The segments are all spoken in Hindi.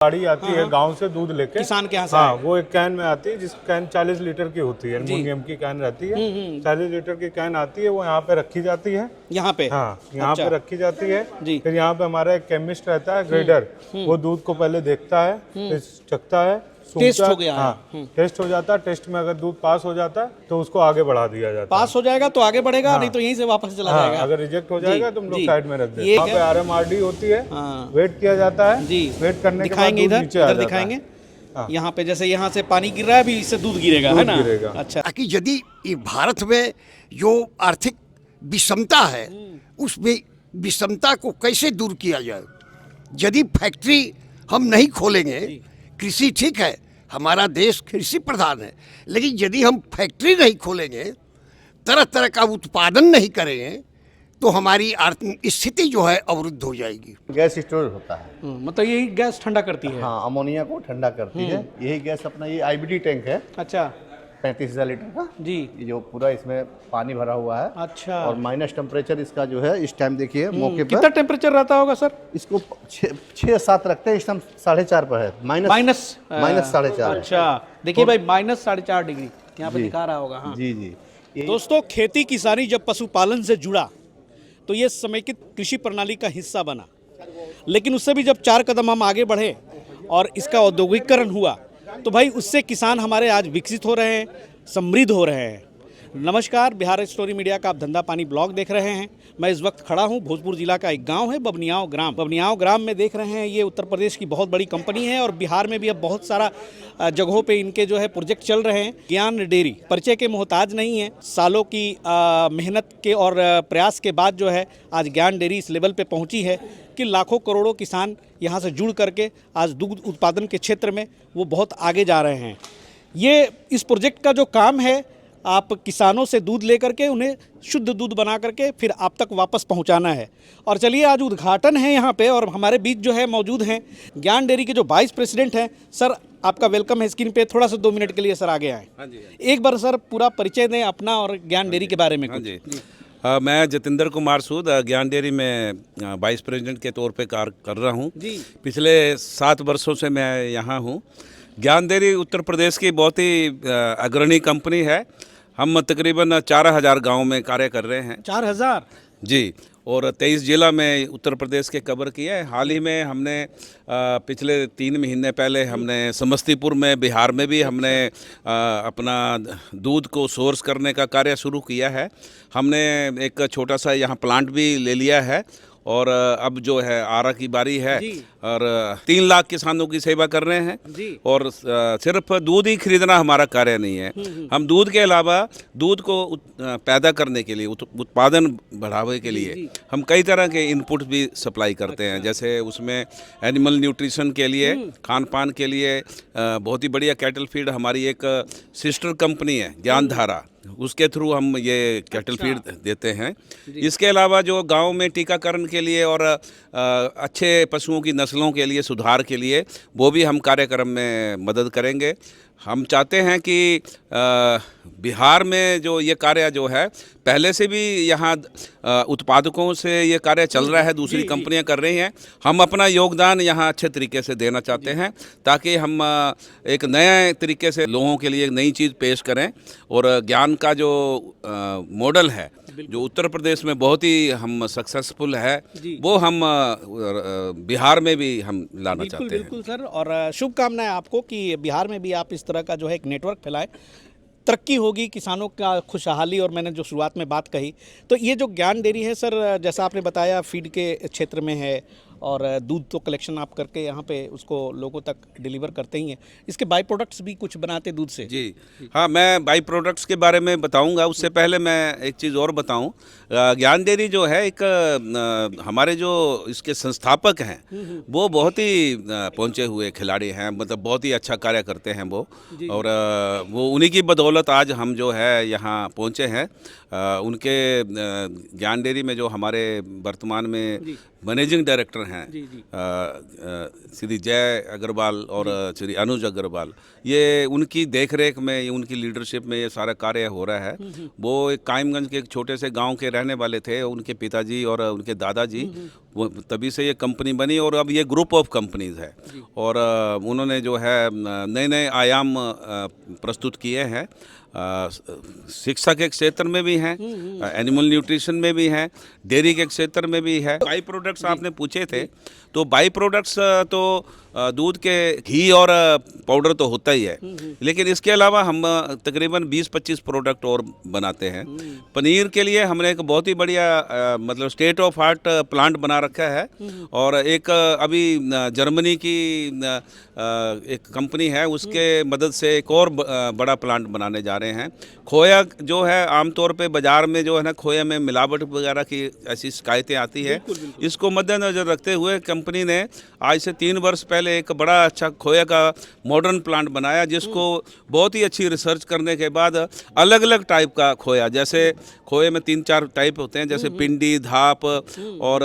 गाड़ी आती है गांव से दूध लेके किसान के यहाँ से हाँ, वो एक कैन में आती है, जिस कैन 40 लीटर की होती है, एल्युमिनियम की कैन रहती है। 40 लीटर की कैन आती है, वो यहाँ पे रखी जाती है। यहाँ पे हाँ, यहाँ अच्छा। पे रखी जाती है। जी। फिर यहाँ पे हमारा एक केमिस्ट रहता है, ग्रेडर, वो दूध को पहले देखता है, फिर चखता है, टेस्ट सूंघता हो है। गया है। हाँ, टेस्ट हो जाता है। टेस्ट में अगर दूध पास हो जाता है तो उसको आगे बढ़ा दिया जाता है। पास हो जाएगा तो आगे बढ़ेगा, नहीं तो यहीं से वापस चला हाँ, जाएगा। अगर रिजेक्ट हो जाएगा तो हम लोग जी। साइड में रख देते हैं। ये वहाँ पे आरएमआरडी होती है, हाँ। वेट किया जाता है। जी। वेट करने के बाद दिखाएंगे दूध इधर, नीचे आ इधर जाता है। दिखाएंगे। हाँ। यहाँ पे जैसे यहाँ से पानी गिर रहा है, अभी इससे दूध गिरेगा, है ना? गिरेगा। अच्छा। ताकि यदि ये भारत में जो आर्थिक विषमता है उस विषमता को कैसे दूर किया जाए। यदि फैक्ट्री हम नहीं खोलेंगे, कृषि ठीक है, हमारा देश कृषि प्रधान है, लेकिन यदि हम फैक्ट्री नहीं खोलेंगे, तरह तरह का उत्पादन नहीं करेंगे, तो हमारी आर्थिक स्थिति जो है अवरुद्ध हो जाएगी। गैस स्टोरेज होता है। मतलब यही गैस ठंडा करती है। हाँ, अमोनिया को ठंडा करती है। यही गैस अपना ये आईबीडी टैंक है, अच्छा 35,000 लीटर का। जी। ये जो पूरा इसमें पानी भरा हुआ है। अच्छा। और माइनस टेम्परेचर इसका जो है इस टाइम देखिए मौके कितना पर टेम्परेचर रहता होगा सर? इसको 6-7 रखते हैं, इस टाइम 4.5 पर है। माइनस 4.5 है। अच्छा, देखिए भाई -4.5 डिग्री यहाँ पे दिखा रहा होगा। हाँ जी जी। दोस्तों, खेती किसानी जब पशुपालन से जुड़ा तो ये समेकित कृषि प्रणाली का हिस्सा बना, लेकिन उससे भी जब 4 कदम हम आगे बढ़े और इसका औद्योगिकरण हुआ तो भाई उससे किसान हमारे आज विकसित हो रहे हैं, समृद्ध हो रहे हैं। नमस्कार, बिहार स्टोरी मीडिया का आप धंधा पानी ब्लॉग देख रहे हैं। मैं इस वक्त खड़ा हूं भोजपुर जिला का एक गांव है बबनियाव ग्राम। बबनियाव ग्राम में देख रहे हैं, ये उत्तर प्रदेश की बहुत बड़ी कंपनी है और बिहार में भी अब बहुत सारा जगहों पे इनके जो है प्रोजेक्ट चल रहे हैं। ज्ञान डेयरी परिचय के मोहताज नहीं है, सालों की मेहनत के और प्रयास के बाद जो है आज ज्ञान डेयरी इस लेवल पे पहुंची है कि लाखों करोड़ों किसान यहाँ से जुड़ करके आज दूध उत्पादन के क्षेत्र में वो बहुत आगे जा रहे हैं। ये इस प्रोजेक्ट का जो काम है, आप किसानों से दूध लेकर के उन्हें शुद्ध दूध बना करके फिर आप तक वापस पहुंचाना है। और चलिए, आज उद्घाटन है यहाँ पे और हमारे बीच जो है मौजूद हैं ज्ञान डेयरी के जो वाइस प्रेसिडेंट हैं। सर, आपका वेलकम है स्क्रीन पे। थोड़ा सा 2 मिनट के लिए सर आगे आए। हाँ जी। एक बार सर पूरा परिचय दें अपना और ज्ञान डेयरी के बारे में हाँ कुछ। जी। मैं जतिंदर कुमार सूद ज्ञान डेयरी में वाइस प्रेसिडेंट के तौर पे कार्य कर रहा हूँ। पिछले 7 वर्षों से मैं यहाँ हूँ। ज्ञान डेयरी उत्तर प्रदेश की बहुत ही अग्रणी कंपनी है। हम तकरीबन 4,000 गाँव में कार्य कर रहे हैं। 4,000 जी, और 23 जिला में उत्तर प्रदेश के कवर किया है। हाल ही में हमने पिछले 3 महीने पहले हमने समस्तीपुर में, बिहार में भी हमने अपना दूध को सोर्स करने का कार्य शुरू किया है। हमने एक छोटा सा यहाँ प्लांट भी ले लिया है और अब जो है आरा की बारी है और 3 लाख किसानों की सेवा कर रहे हैं। और सिर्फ दूध ही खरीदना हमारा कार्य नहीं है, हम दूध के अलावा दूध को पैदा करने के लिए, उत्पादन बढ़ावे के लिए हम कई तरह के इनपुट भी सप्लाई करते हैं। जैसे उसमें एनिमल न्यूट्रिशन के लिए, खान पान के लिए बहुत ही बढ़िया कैटल फीड हमारी एक सिस्टर कंपनी है ज्ञानधारा, उसके थ्रू हम ये कैटल फीड देते हैं। इसके अलावा जो गांव में टीकाकरण के लिए और अच्छे पशुओं की नस्लों के लिए सुधार के लिए वो भी हम कार्यक्रम में मदद करेंगे। हम चाहते हैं कि बिहार में जो ये कार्य जो है पहले से भी यहाँ उत्पादकों से ये कार्य चल रहा है, दूसरी कंपनियां कर रही हैं। हम अपना योगदान यहाँ अच्छे तरीके से देना चाहते हैं ताकि हम एक नए तरीके से लोगों के लिए एक नई चीज़ पेश करें। और ज्ञान का जो मॉडल है जो उत्तर प्रदेश में बहुत ही हम सक्सेसफुल है, वो हम बिहार में भी हम लाना चाहते हैं। बिल्कुल सर, और शुभकामनाएं आपको कि बिहार में भी आप इस तरह का जो है एक नेटवर्क फैलाएं, तरक्की होगी, किसानों का खुशहाली। और मैंने जो शुरुआत में बात कही, तो ये जो ज्ञान डेयरी है सर, जैसा आपने बताया फीड के क्षेत्र में है और दूध तो कलेक्शन आप करके यहाँ पे उसको लोगों तक डिलीवर करते ही हैं। इसके बाई प्रोडक्ट्स भी कुछ बनाते दूध से? जी हाँ, मैं बाई प्रोडक्ट्स के बारे में बताऊंगा। उससे पहले मैं एक चीज़ और बताऊं। ज्ञान डेयरी जो है एक हमारे जो इसके संस्थापक हैं वो बहुत ही पहुंचे हुए खिलाड़ी हैं, मतलब बहुत ही अच्छा कार्य करते हैं वो। और वो उन्हीं की बदौलत आज हम जो है यहाँ पहुँचे हैं। उनके ज्ञान डेयरी में जो हमारे वर्तमान में मैनेजिंग डायरेक्टर हैं श्री जय अग्रवाल और श्री अनुज अग्रवाल, ये उनकी देखरेख में, उनकी लीडरशिप में ये सारा कार्य हो रहा है। वो एक कायमगंज के एक छोटे से गांव के रहने वाले थे। उनके पिताजी और उनके दादाजी तभी से ये कंपनी बनी और अब ये ग्रुप ऑफ कंपनीज है। और उन्होंने जो है नए नए आयाम प्रस्तुत किए हैं। शिक्षा के क्षेत्र में भी हैं, एनिमल न्यूट्रिशन में भी हैं, डेयरी के क्षेत्र में भी है। बाई प्रोडक्ट्स आपने पूछे थे, तो बाई प्रोडक्ट्स तो दूध के घी और पाउडर तो होता ही है, लेकिन इसके अलावा हम तकरीबन 20-25 प्रोडक्ट और बनाते हैं। पनीर के लिए हमने एक बहुत ही बढ़िया मतलब स्टेट ऑफ आर्ट प्लांट बना रखा है। और एक अभी जर्मनी की एक कंपनी है, उसके मदद से एक और बड़ा प्लांट बनाने जा रहे हैं। खोया जो है आमतौर पे बाज़ार में जो है ना, खोया में मिलावट वगैरह की ऐसी शिकायतें आती है। इसको मद्देनज़र रखते हुए कंपनी ने आज से 3 वर्ष पहले एक बड़ा अच्छा खोया का मॉडर्न प्लांट बनाया, जिसको बहुत ही अच्छी रिसर्च करने के बाद अलग अलग टाइप का खोया, जैसे खोए में 3-4 टाइप होते हैं, जैसे पिंडी, धाप और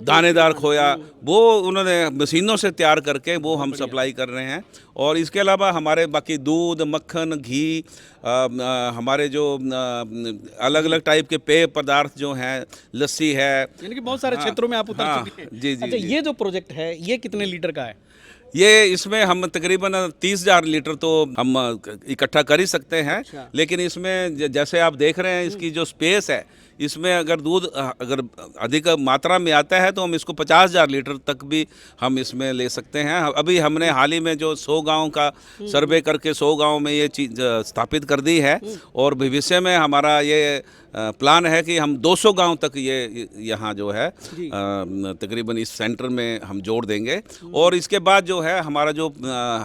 दानेदार खोया, वो उन्होंने मशीनों से तैयार करके वो हम सप्लाई कर रहे हैं। और इसके अलावा हमारे बाकी दूध, मक्खन, घी, हमारे जो अलग अलग टाइप के पेय पदार्थ जो हैं, लस्सी है, यानी कि बहुत सारे क्षेत्रों में आप उतर चुके हैं। जी जी। अच्छा, ये जो प्रोजेक्ट है ये कितने लीटर का है? ये इसमें हम तकरीबन 30,000 लीटर तो हम इकट्ठा कर ही सकते हैं। अच्छा। लेकिन इसमें जैसे आप देख रहे हैं, इसकी जो स्पेस है, इसमें अगर दूध अगर अधिक मात्रा में आता है तो हम इसको 50,000 लीटर तक भी हम इसमें ले सकते हैं। अभी हमने हाल ही में जो 100 गांव का सर्वे करके 100 गांव में ये चीज़ स्थापित कर दी है। और भविष्य में हमारा ये प्लान है कि हम 200 गांव तक ये यहाँ जो है तकरीबन इस सेंटर में हम जोड़ देंगे। और इसके बाद जो है हमारा जो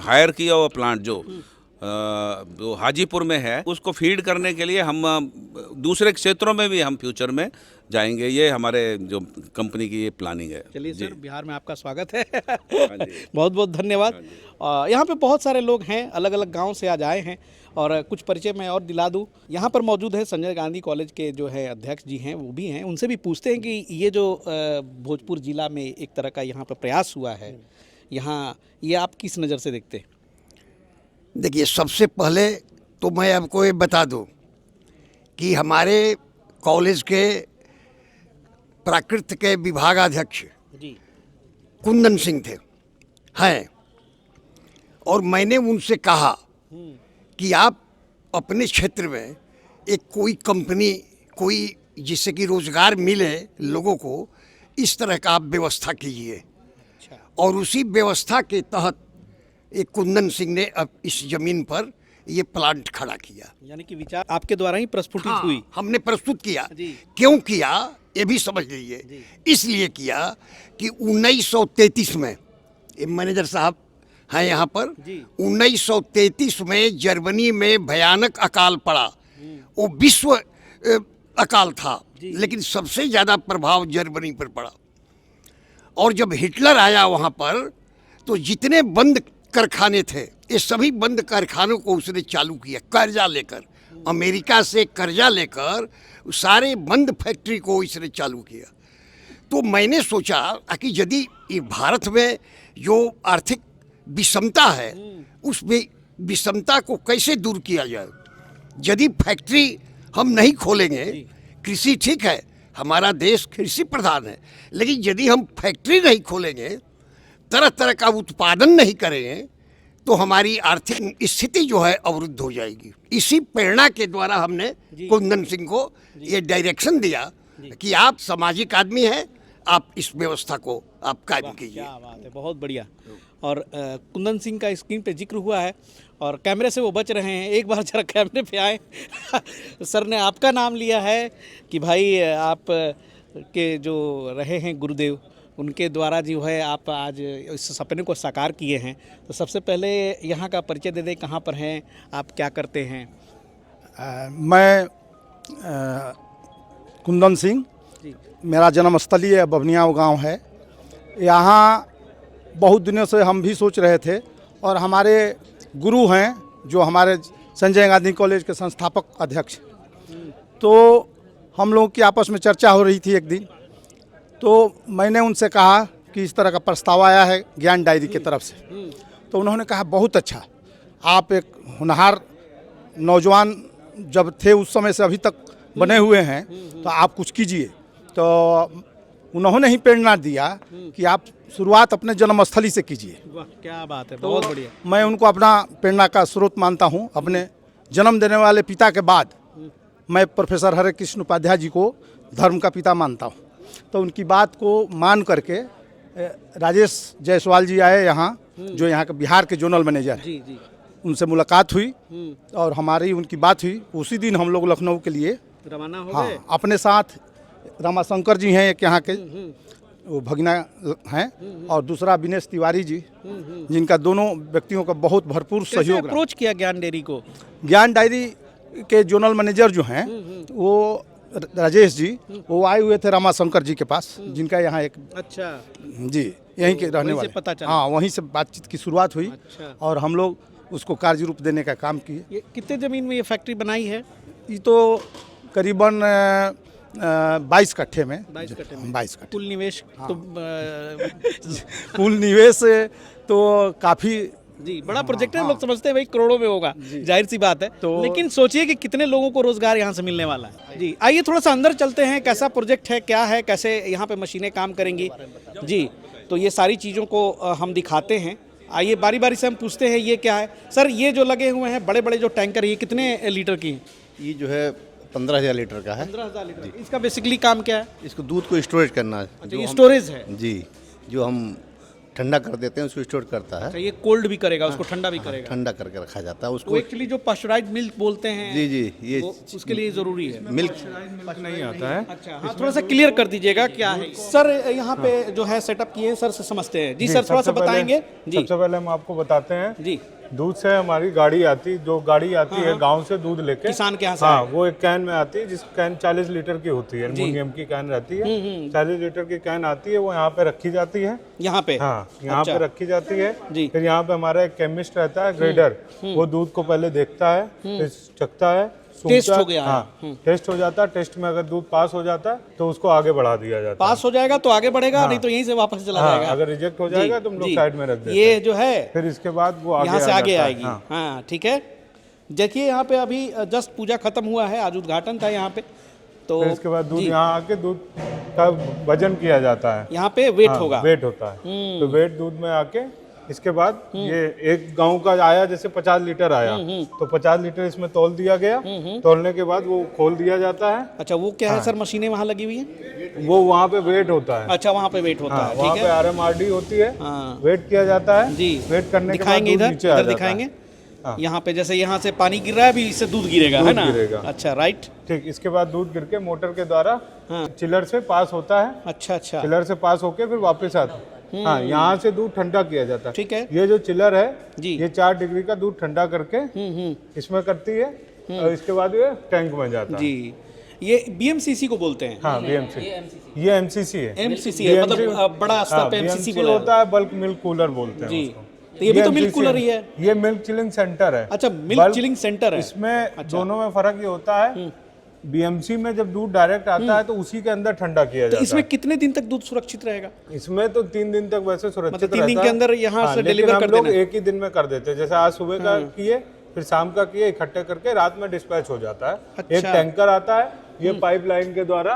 हायर किया हुआ प्लांट जो हाजीपुर में है, उसको फीड करने के लिए हम दूसरे क्षेत्रों में भी हम फ्यूचर में जाएंगे। ये हमारे जो कंपनी की ये प्लानिंग है। चलिए सर, बिहार में आपका स्वागत है। बहुत बहुत धन्यवाद। यहाँ पे बहुत सारे लोग हैं, अलग अलग गांव से आज आए हैं, और कुछ परिचय मैं और दिला दूं। यहाँ पर मौजूद है संजय गांधी कॉलेज के जो है अध्यक्ष जी हैं, वो भी हैं। उनसे भी पूछते हैं कि ये जो भोजपुर जिला में एक तरह का यहाँ पर प्रयास हुआ है, यहाँ ये आप किस नज़र से देखते हैं? देखिए, सबसे पहले तो मैं आपको ये बता दूं कि हमारे कॉलेज के प्राकृत के विभागाध्यक्ष जी कुंदन सिंह थे हैं, और मैंने उनसे कहा कि आप अपने क्षेत्र में एक कोई कंपनी, कोई जिससे कि रोजगार मिले लोगों को, इस तरह का आप व्यवस्था कीजिए। और उसी व्यवस्था के तहत एक कुंदन सिंह ने अब इस जमीन पर ये प्लांट खड़ा किया। यानी कि विचार आपके द्वारा ही प्रस्फुटित हुई? हमने प्रस्तुत किया। जी। क्यों किया ये भी समझ लीजिए। इसलिए किया कि 1933 में, मैनेजर साहब हैं यहाँ पर, 1933 में जर्मनी में भयानक अकाल पड़ा। वो विश्व अकाल था, लेकिन सबसे ज़्यादा प्रभाव जर्मनी पर पड़ा। और जब हिटलर आया वहाँ पर, तो जितने बंद कारखाने थे, ये सभी बंद कारखानों को उसने चालू किया, कर्जा लेकर, अमेरिका से कर्जा लेकर सारे बंद फैक्ट्री को इसने चालू किया। तो मैंने सोचा कि यदि ये भारत में जो आर्थिक विषमता है, उस विषमता को कैसे दूर किया जाए। यदि फैक्ट्री हम नहीं खोलेंगे, कृषि ठीक है, हमारा देश कृषि प्रधान है, लेकिन यदि हम फैक्ट्री नहीं खोलेंगे, तरह तरह का उत्पादन नहीं करेंगे, तो हमारी आर्थिक स्थिति जो है अवरुद्ध हो जाएगी। इसी प्रेरणा के द्वारा हमने कुंदन सिंह को ये डायरेक्शन दिया कि आप सामाजिक आदमी हैं, आप इस व्यवस्था को आप कायम कीजिए। क्या बात है, बहुत बढ़िया। और कुंदन सिंह का स्क्रीन पे जिक्र हुआ है, और कैमरे से वो बच रहे हैं। एक बार जरा कैमरे पे आए। सर ने आपका नाम लिया है कि भाई आप के जो रहे हैं गुरुदेव, उनके द्वारा जो है आप आज इस सपने को साकार किए हैं। तो सबसे पहले यहाँ का परिचय दे दें, कहाँ पर हैं आप, क्या करते हैं? मैं कुंदन सिंह, मेरा जन्मस्थलीय बभनियाव गांव है। यहाँ बहुत दिनों से हम भी सोच रहे थे, और हमारे गुरु हैं जो हमारे संजय गांधी कॉलेज के संस्थापक अध्यक्ष, तो हम लोगों की आपस में चर्चा हो रही थी एक दिन। तो मैंने उनसे कहा कि इस तरह का प्रस्ताव आया है ज्ञान डायरी की तरफ से। तो उन्होंने कहा बहुत अच्छा, आप एक होनहार नौजवान जब थे उस समय से अभी तक बने हुए हैं, तो आप कुछ कीजिए। तो उन्होंने ही प्रेरणा दिया कि आप शुरुआत अपने जन्मस्थली से कीजिए। वाह क्या बात है, बहुत बढ़िया। मैं उनको अपना प्रेरणा का स्रोत मानता हूँ। अपने जन्म देने वाले पिता के बाद मैं प्रोफेसर हरे कृष्ण उपाध्याय जी को धर्म का पिता मानता हूँ। तो उनकी बात को मान करके राजेश जायसवाल जी आए यहाँ, जो यहाँ के बिहार के जोनल मैनेजर हैं। जी जी। उनसे मुलाकात हुई और हमारी उनकी बात हुई। उसी दिन हम लोग लखनऊ के लिए रवाना हो हाँ गए। अपने साथ रमाशंकर जी हैं एक यहाँ के, वो भगना हैं, और दूसरा विनेश तिवारी जी, जिनका दोनों व्यक्तियों का बहुत भरपूर कैसे सहयोग रहा। अप्रोच किया ज्ञान डेयरी को? ज्ञान डायरी के जोनल मैनेजर जो हैं वो राजेश जी, वो आए हुए थे रमाशंकर जी के पास, जिनका यहाँ एक अच्छा जी यहीं के रहने वहीं से वाले। पता चला। हाँ, वहीं से बातचीत की शुरुआत हुई अच्छा। और हम लोग उसको कार्य रूप देने का काम किए। ये कितने ज़मीन में ये फैक्ट्री बनाई है? ये तो करीबन 22 कट्ठे में। 22 कट्ठे में। 22 कट्ठे। कुल निवेश तो कुल निवेश तो काफ़ी जी बड़ा प्रोजेक्ट है। लोग समझते हैं भाई करोड़ों में होगा, जाहिर सी बात है। लेकिन सोचिए कि कितने लोगों को रोजगार यहाँ से मिलने वाला है। जी आइए थोड़ा सा अंदर चलते हैं, कैसा प्रोजेक्ट है, क्या है, कैसे यहाँ पे मशीनें काम करेंगी। जी तो ये सारी चीज़ों को हम दिखाते हैं। आइए बारी बारी से हम पूछते हैं ये क्या है। सर ये जो लगे हुए हैं बड़े बड़े जो टैंकर, ये कितने लीटर की हैं? ये जो है 15,000 लीटर का है। 15,000 लीटर। इसका बेसिकली काम क्या है? इसको दूध को स्टोरेज करना है। अच्छा ये स्टोरेज है। जी, जो हम ठंडा कर देते हैं उसको स्टोर करता है। अच्छा ये कोल्ड भी करेगा, उसको ठंडा भी करेगा। ठंडा करके रखा जाता है वो उसको। एक्चुअली जो पास्चराइज्ड मिल्क बोलते हैं जी जी, ये उसके लिए ज़रूरी है। मिल्क नहीं आता है। अच्छा हाँ थोड़ा सा क्लियर कर दीजिएगा क्या है। सर यहाँ पे जो है सेटअप किए हैं, सर से समझते हैं। जी सर थोड़ा सा बताएंगे। जी सबसे पहले हम आपको बताते हैं, जी दूध से हमारी गाड़ी आती, जो गाड़ी आती है गांव से दूध लेके किसान के यहाँ से हाँ, वो एक कैन में आती है, जिस कैन 40 लीटर की होती है, एल्युमिनियम की कैन रहती है। 40 लीटर की कैन आती है, वो यहाँ पे रखी जाती है। यहाँ पे हाँ, यहाँ पे रखी जाती है। जी। फिर यहाँ पे हमारा एक केमिस्ट रहता है, ग्रेडर, वो दूध को पहले देखता है, फिर चखता है, टेस्ट सूंघता हो है। गया है। हाँ, टेस्ट हो जाता है। टेस्ट में अगर दूध पास हो जाता है तो उसको आगे बढ़ा दिया जाता है। पास हो जाएगा तो आगे बढ़ेगा, नहीं तो यहीं से वापस चला हाँ, जाएगा। अगर रिजेक्ट हो जाएगा तो हम लोग जी। साइड में रख देते हैं। ये जो है फिर इसके बाद वो आगे यहाँ से आ आगे जाता है। आएगी। हाँ। हाँ ठीक है। देखिए यहाँ पे अभी जस्ट पूजा खत्म हुआ है, आज उद्घाटन था यहाँ पे। तो फिर इसके बाद दूध जी, यहाँ आके दूध का वजन किया जाता है। यहाँ पे वेट हाँ, होगा। वेट होता है। तो वेट दूध में आके इसके बाद ये एक गांव का आया, जैसे 50 लीटर आया तो 50 लीटर इसमें तौल दिया गया। तौलने के बाद वो खोल दिया जाता है। अच्छा वो क्या है सर, मशीनें वहाँ लगी हुई है? वो वहाँ पे वेट होता है। अच्छा वहाँ पे वेट होता हाँ, है। वहाँ ठीक पे है। RMRD होती है। हाँ वेट किया जाता है। जी वेट करने के बाद दिखाएंगे दूध इधर, नीचे आ इधर जाता है। दिखाएंगे। हाँ। यहाँ पे जैसे यहाँ से पानी गिर रहा है, अभी इससे दूध गिरेगा, है दूध ना? गिरेगा। अच्छा राइट। ठीक, इसके बाद दूध गिर के मोटर के द्वारा हाँ। चिलर से पास होता है। अच्छा अच्छा चिलर से पास होके फिर वापस आता है। हाँ, यहाँ से दूध ठंडा किया जाता है। ठीक है। ये जो चिलर है जी। ये 4 डिग्री का दूध ठंडा करके इसमें करती है और इसके बाद ये टैंक में जाता है। जी ये BMCC को बोलते हैं। हाँ, BMC, ये MCC है। MCC है, मतलब बड़ा स्तर पे MCC BMC बोला है। होता है, बल्क मिल्क कूलर बोलते हैं जी। उसको। तो ये भी तो MCC मिल्क कूलर ही है। ये मिल्क चिलिंग सेंटर है। अच्छा मिल्क बल्क- चिलिंग सेंटर है। इसमें दोनों में फर्क ये होता है, BMC में जब दूध डायरेक्ट आता है तो उसी के अंदर ठंडा किया तो जाता इसमें है। कितने दिन तक दूध सुरक्षित रहेगा? इसमें तो 3 दिन तक वैसे सुरक्षित मतलब 3 दिन रहता के है। अंदर यहाँ से लेकिन डिलीवर हम कर लोग देना है। एक ही दिन में कर देते हैं। जैसे आज सुबह का किए, फिर शाम का किए, इकट्ठे करके रात में डिस्पैच हो जाता है। अच्छा। एक टैंकर आता है, ये पाइपलाइन के द्वारा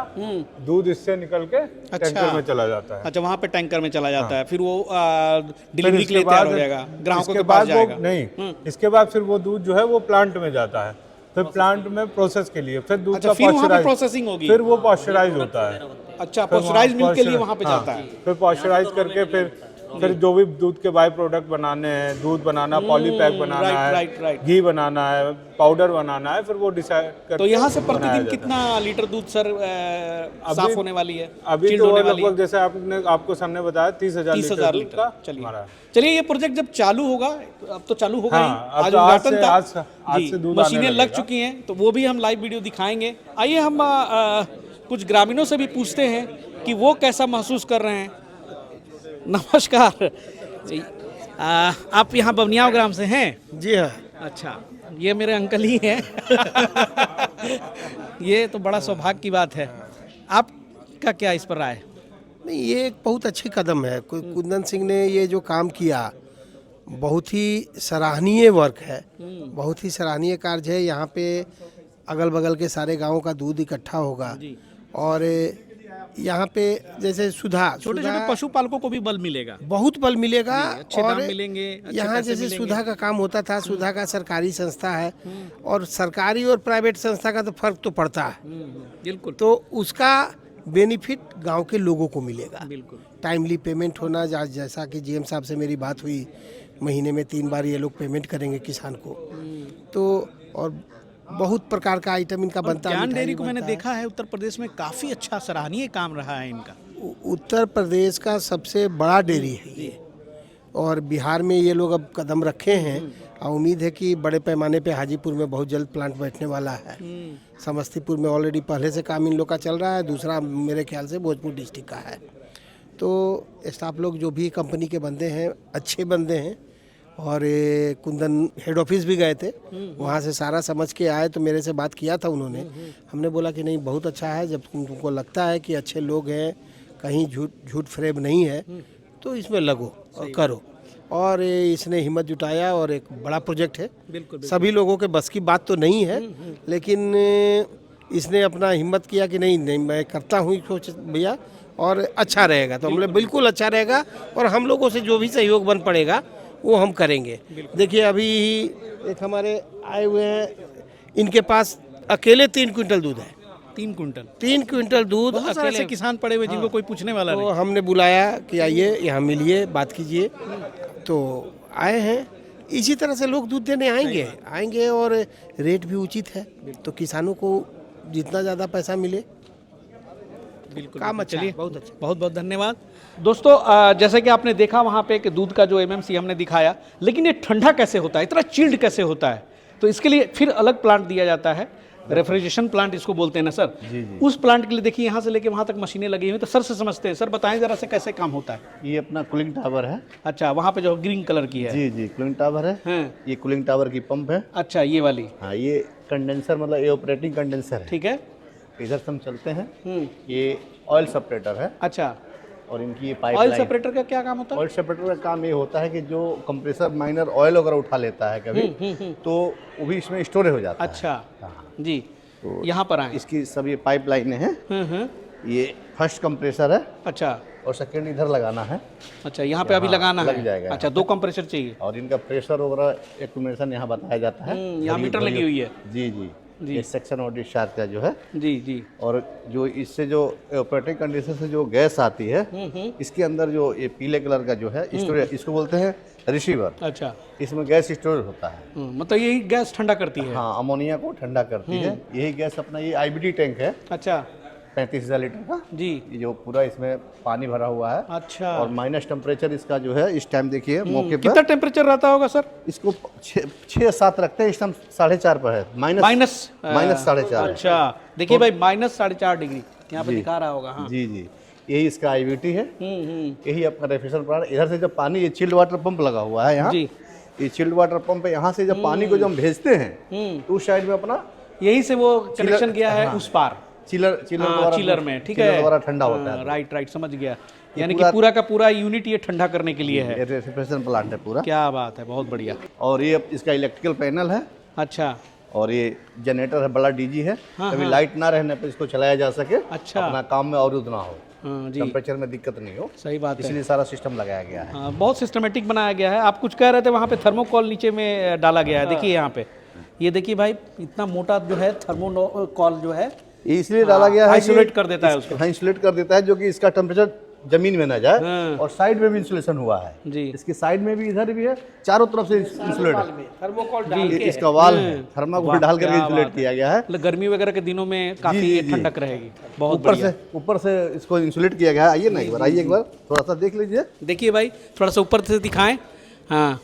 दूध इससे निकल के टैंकर में चला जाता है। अच्छा वहाँ पे टैंकर में चला जाता है, फिर वो फिर डिलीवरी के लिए तैयार हो जाएगा, ग्राहकों के पास जाएगा। नहीं, इसके बाद फिर वो दूध जो है वो प्लांट में जाता है। फिर प्लांट में प्रोसेस के लिए फिर दूध अच्छा, का फिर वहाँ पे पॉस्चराइज, प्रोसेसिंग होगी। फिर वो पॉस्चराइज होता है। अच्छा पॉस्चराइज मिल्क के लिए वहाँ पे जाता है। फिर पॉस्चराइज करके फिर जो भी दूध के बाई प्रोडक्ट बनाने हैं, दूध बनाना, पॉलीपैक बनाना राइट। है, घी बनाना है, पाउडर बनाना है, फिर वो डिसाइड करके तो यहाँ से बनाया प्रतिदिन जाता है। कितना लीटर दूध सर साफ होने वाली है, अभी चिल्ड तो होने वाली है? लगभग जैसे आपको सामने बताया 30,000 30,000 दूध लीटर। का चलिए हमारा। चलिए ये प्रोजेक्ट जब चालू होगा, अब तो चालू होगा हाँ, ही, अब आज तो आज उद्घाटन से- था। आज जी, से दूध आने मशीनें लग लगेगा। चुकी हैं, तो वो भी हम लाइव वीडियो दिखाएंगे। आइए हम कुछ ग्रामीणों से भी पूछते हैं कि वो कैसा महसूस कर रहे हैं। नमस्कार जी, आप यहाँ बवनियाव ग्राम से हैं? जी हाँ। अच्छा ये मेरे अंकल ही हैं। ये तो बड़ा सौभाग्य की बात है। आपका क्या इस पर राय है? नहीं, ये एक बहुत अच्छी कदम है। कुंदन सिंह ने ये जो काम किया बहुत ही सराहनीय वर्क है, बहुत ही सराहनीय कार्य है। यहाँ पे अगल बगल के सारे गांवों का दूध इकट्ठा होगा और यहाँ पे जैसे सुधा छोटे छोटे पशुपालकों को भी बल मिलेगा, बहुत बल मिलेगा। अच्छे और दाम मिलेंगे, अच्छे यहाँ पैसे जैसे मिलेंगे। सुधा का काम होता था, सुधा का सरकारी संस्था है और सरकारी और प्राइवेट संस्था का तो फर्क तो पड़ता है, बिल्कुल तो उसका बेनिफिट गांव के लोगों को मिलेगा। बिल्कुल। टाइमली पेमेंट होना, जैसा कि जीएम साहब से मेरी बात हुई, महीने में 3 बार ये लोग पेमेंट करेंगे किसान को। तो और बहुत प्रकार का आइटम इनका बनता है। ज्ञान मिठाई डेयरी को मैंने बनता है। देखा है उत्तर प्रदेश में काफ़ी अच्छा सराहनीय काम रहा है इनका। उत्तर प्रदेश का सबसे बड़ा डेयरी है ये, और बिहार में ये लोग अब कदम रखे हैं और उम्मीद है कि बड़े पैमाने पे हाजीपुर में बहुत जल्द प्लांट बैठने वाला है। समस्तीपुर में ऑलरेडी पहले से काम इन लोग का चल रहा है, दूसरा मेरे ख्याल से भोजपुर डिस्ट्रिक्ट का है। तो स्टाफ लोग जो भी कंपनी के बंदे हैं अच्छे बंदे हैं, और ये कुंदन हेड ऑफिस भी गए थे, वहाँ से सारा समझ के आए, तो मेरे से बात किया था उन्होंने। हमने बोला कि नहीं बहुत अच्छा है, जब तुमको लगता है कि अच्छे लोग हैं, कहीं झूठ फ्रेब नहीं है, तो इसमें लगो और करो। और इसने हिम्मत जुटाया और एक बड़ा प्रोजेक्ट है। बिल्कुल। सभी लोगों के बस की बात तो नहीं है, लेकिन इसने अपना हिम्मत किया कि नहीं मैं करता हूँ सोच भैया, और अच्छा रहेगा। तो हमने बिल्कुल अच्छा रहेगा, और हम लोगों से जो भी सहयोग बन पड़ेगा वो हम करेंगे। देखिए अभी एक हमारे आए हुए हैं, इनके पास अकेले 3 क्विंटल दूध है। 3 कुंटल 3 क्विंटल दूध बहुत सारे ऐसे अकेले। किसान पड़े हुए जिनको कोई पूछने वाला तो नहीं। हमने बुलाया कि आइए यहाँ मिलिए, बात कीजिए, तो आए हैं। इसी तरह से लोग दूध देने आएंगे और रेट भी उचित है, तो किसानों को जितना ज़्यादा पैसा मिले। बिल्कुल काम अच्छा चलिए है, बहुत अच्छा। बहुत बहुत धन्यवाद दोस्तों। जैसे कि आपने देखा वहाँ पे कि दूध का जो एमएमसी हमने दिखाया, लेकिन ये ठंडा कैसे होता है, इतना चिल्ड कैसे होता है, तो इसके लिए फिर अलग प्लांट दिया जाता है, रेफ्रिजरेशन प्लांट इसको बोलते हैं ना सर। उस प्लांट के लिए देखिए यहाँ से लेके वहाँ तक मशीनें लगी हुई, तो सर से समझते हैं। सर बताएं जरा से कैसे काम होता है। ये अपना कूलिंग टावर है। अच्छा, वहाँ पे जो ग्रीन कलर की है। जी जी, कूलिंग टावर है। हैं। ये कूलिंग टावर की पंप है। अच्छा, ये वाली। हाँ, ये कंडेंसर मतलब ये ऑपरेटिंग कंडेंसर है। ठीक है। इधर से हम चलते हैं। ये ऑयल सेपरेटर है, अच्छा, और इनकी ये ऑयल पाइपलाइन। सेपरेटर का क्या काम होता है? ऑयल सेपरेटर का काम ये होता है कि जो कंप्रेसर माइनर ऑयल वगैरह उठा लेता है कभी, तो वो भी इसमें स्टोरेज हो जाता है। अच्छा हाँ। जी, यहाँ पर आए। इसकी सब ये पाइपलाइनें हैं। ये फर्स्ट कंप्रेसर है, अच्छा और सेकंड इधर लगाना है। अच्छा, यहाँ पे अभी यहाँ लगाना लग है। जाएगा अच्छा, 2 कंप्रेसर चाहिए। और इनका प्रेशर वगैरह एक्यूमुलेशन यहाँ बताया जाता है। यहाँ मीटर लगी हुई है। जी जी, ये सेक्शन और डिस्चार्ज का जो है। जी जी। और जो इससे जो ऑपरेटिंग कंडीशन से जो गैस आती है, इसके अंदर जो ये पीले कलर का जो है स्टोरेज, इसको बोलते हैं रिसीवर। अच्छा, इसमें गैस स्टोरेज होता है। मतलब यही गैस ठंडा करती है। हाँ, अमोनिया को ठंडा करती है। यही गैस अपना ये आईबीडी टैंक है, अच्छा 35,000 लीटर का। जी, ये जो पूरा इसमें पानी भरा हुआ है। अच्छा, और माइनस टेम्परेचर इसका जो है इस टाइम देखिए मौके पर कितना टेम्परेचर रहता होगा सर? इसको 6-7 रखते हैं, इस टाइम 4.5 पर है। माइनस 4.5। अच्छा, देखिए भाई माइनस 4.5 डिग्री यहाँ पे दिखा रहा होगा। हाँ। जी जी, यही इसका आईवीटी है। यही अपना रेफ्रिजरेशन प्लांट। इधर से जब पानी, ये चिल्ड वाटर पंप लगा हुआ है यहाँ। जी। ये चिल्ड वाटर पंप है, यहाँ से जब पानी को जब हम भेजते हैं तो उस साइड में अपना यही से वो कनेक्शन गया है उस पार चिलर में। ठीक है, द्वारा ठंडा होता है। राइट, समझ गया। यानी कि पूरा का पूरा यूनिट ये ठंडा करने के लिए है। रेफ्रिजरेशन प्लांट है पूरा। क्या बात है, बहुत बढ़िया। और ये इसका इलेक्ट्रिकल पैनल है। अच्छा, और ये जनरेटर है, बड़ा डीजी है। कभी लाइट ना रहने पर इसको चलाया जा सके। अच्छा, अपना काम में अवरुद्ध ना हो, जी, टेम्परेचर में दिक्कत नहीं हो। सही बात है। इसलिए सारा सिस्टम लगाया गया है। हाँ, बहुत सिस्टमेटिक बनाया गया है। आप कुछ कह रहे थे, वहाँ पे थर्मोकॉल नीचे में डाला गया है। देखिए यहाँ पे, ये देखिए भाई, इतना मोटा जो है थर्मोकॉल जो है, इसलिए डाला गया है, आइसोलेट कर देता है उसको। हाँ, इंसुलेट कर देता है, जो कि इसका टेम्परेचर जमीन में ना जाए। और साइड में भी इंसुलेशन हुआ है जी। इसकी साइड में भी, इधर भी है, चारों तरफ से इंसुलेट है। थर्मोकॉल इसका वाल है, थर्माकोल डाल करके इंसुलेट किया गया है। मतलब गर्मी वगैरह के दिनों में काफी ठंडक रहेगी। बहुत ऊपर से इसको इंसुलेट किया गया है। आइए ना एक बार, आइए एक बार थोड़ा सा देख लीजिए। देखिए भाई, थोड़ा सा ऊपर से दिखाएं। हाँ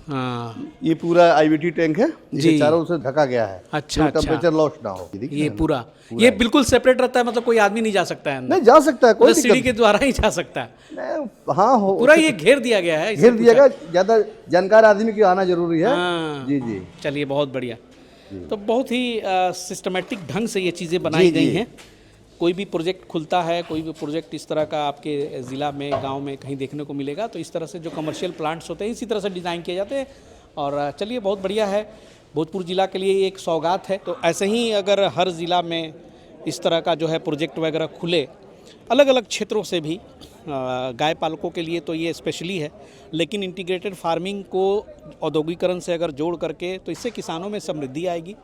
हाँ, ये पूरा आईवीटी टैंक है जी, चारों से ढका गया है। अच्छा, टेम्परेचर लॉस ना हो। ये पूरा ये बिल्कुल सेपरेट रहता है, मतलब कोई आदमी नहीं जा सकता है अंदर। नहीं जा सकता है, कोई सीढ़ी के द्वारा ही जा सकता है। हाँ, हो पूरा ये घेर दिया गया है। घेर दिया गया। ज्यादा जानकार आदमी की आना जरूरी है। जी जी, चलिए, बहुत बढ़िया। तो बहुत ही सिस्टमेटिक ढंग से ये चीज़ें बनाई गई हैं। कोई भी प्रोजेक्ट खुलता है, कोई भी प्रोजेक्ट इस तरह का आपके ज़िला में, गांव में कहीं देखने को मिलेगा, तो इस तरह से जो कमर्शियल प्लांट्स होते हैं इसी तरह से डिज़ाइन किए जाते हैं। और चलिए, बहुत बढ़िया है। भोजपुर ज़िला के लिए एक सौगात है। तो ऐसे ही अगर हर ज़िला में इस तरह का जो है प्रोजेक्ट वगैरह खुले अलग अलग क्षेत्रों से भी, गाय पालकों के लिए तो ये स्पेशली है, लेकिन इंटीग्रेटेड फार्मिंग को औद्योगिकरण से अगर जोड़ करके तो इससे किसानों में समृद्धि आएगी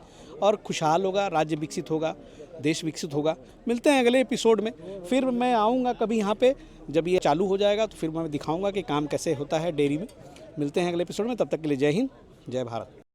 और खुशहाल होगा, राज्य विकसित होगा, देश विकसित होगा। मिलते हैं अगले एपिसोड में, फिर मैं आऊँगा कभी यहाँ पे, जब ये चालू हो जाएगा तो फिर मैं दिखाऊँगा कि काम कैसे होता है डेयरी में। मिलते हैं अगले एपिसोड में, तब तक के लिए जय हिंद, जय भारत।